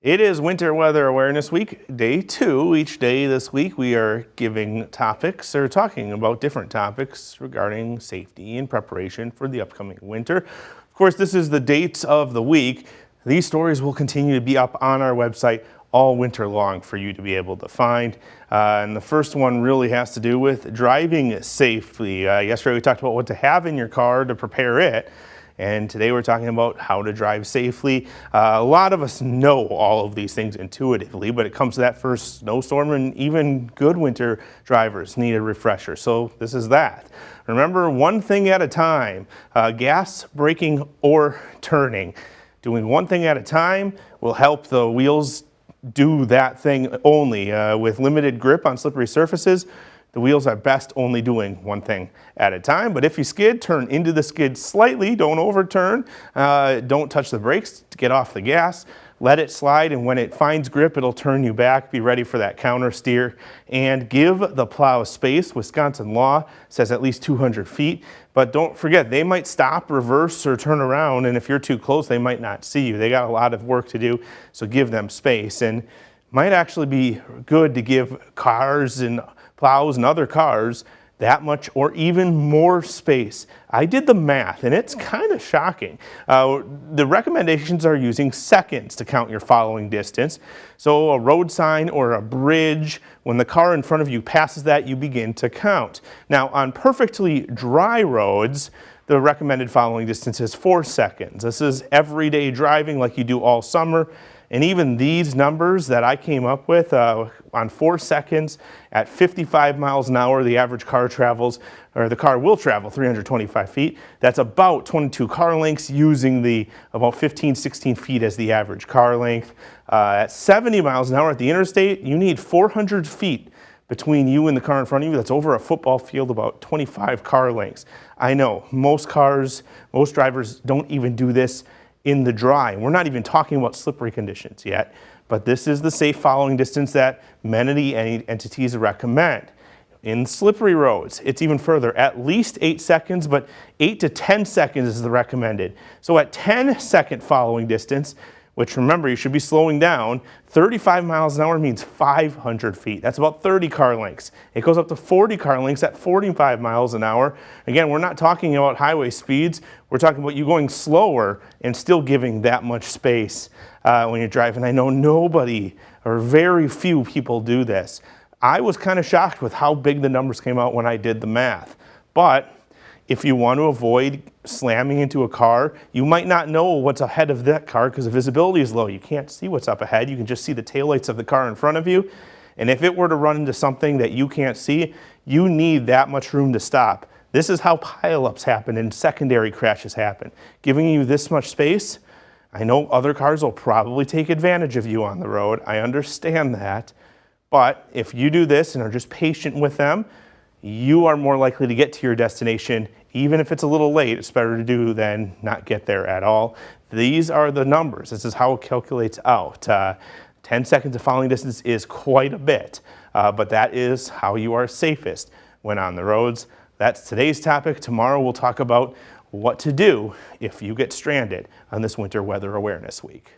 It is Winter Weather Awareness Week, day 2. Each day this week we are giving topics or talking about different topics regarding safety and preparation for the upcoming winter. Of course, this is the dates of the week. These stories will continue to be up on our website all winter long for you to be able to find. And the first one really has to do with driving safely. Yesterday we talked about what to have in your car to prepare it. And today we're talking about how to drive safely. A lot of us know all of these things intuitively, but it comes to that first snowstorm and even good winter drivers need a refresher. So this is that. Remember, one thing at a time, gas, braking, or turning. Doing one thing at a time will help the wheels do that thing only. With limited grip on slippery surfaces, the wheels are best only doing one thing at a time. But if you skid, turn into the skid slightly, don't overturn, don't touch the brakes to get off the gas, let it slide, and when it finds grip, it'll turn you back. Be ready for that counter steer, and give the plow space. Wisconsin law says at least 200 feet, but don't forget, they might stop, reverse, or turn around, and if you're too close, they might not see you. They got a lot of work to do, so give them space. And might actually be good to give cars and plows and other cars that much or even more space. I did the math and it's kind of shocking. The recommendations are using seconds to count your following distance. So a road sign or a bridge, when the car in front of you passes that, you begin to count. Now on perfectly dry roads, the recommended following distance is 4 seconds. This is everyday driving like you do all summer. And even these numbers that I came up with on 4 seconds at 55 miles an hour, the average car travels, or the car will travel 325 feet. That's about 22 car lengths using the about 15, 16 feet as the average car length. At 70 miles an hour at the interstate, you need 400 feet between you and the car in front of you. That's over a football field, about 25 car lengths. I know most drivers don't even do this in the dry. We're not even talking about slippery conditions yet, but this is the safe following distance that many entities recommend. In slippery roads, it's even further, at least 8 seconds, but 8 to 10 seconds is the recommended. So at 10-second following distance, which remember you should be slowing down, 35 miles an hour means 500 feet. That's about 30 car lengths. It goes up to 40 car lengths at 45 miles an hour. Again, we're not talking about highway speeds. We're talking about you going slower and still giving that much space when you're driving. I know nobody or very few people do this. I was kind of shocked with how big the numbers came out when I did the math. But if you want to avoid slamming into a car, you might not know what's ahead of that car because the visibility is low. You can't see what's up ahead. You can just see the taillights of the car in front of you. And if it were to run into something that you can't see, you need that much room to stop. This is how pileups happen and secondary crashes happen. Giving you this much space, I know other cars will probably take advantage of you on the road. I understand that. But if you do this and are just patient with them, you are more likely to get to your destination. Even if it's a little late, it's better to do than not get there at all. These are the numbers. This is how it calculates out. 10 seconds of following distance is quite a bit, but that is how you are safest when on the roads. That's today's topic. Tomorrow we'll talk about what to do if you get stranded on this Winter Weather Awareness Week.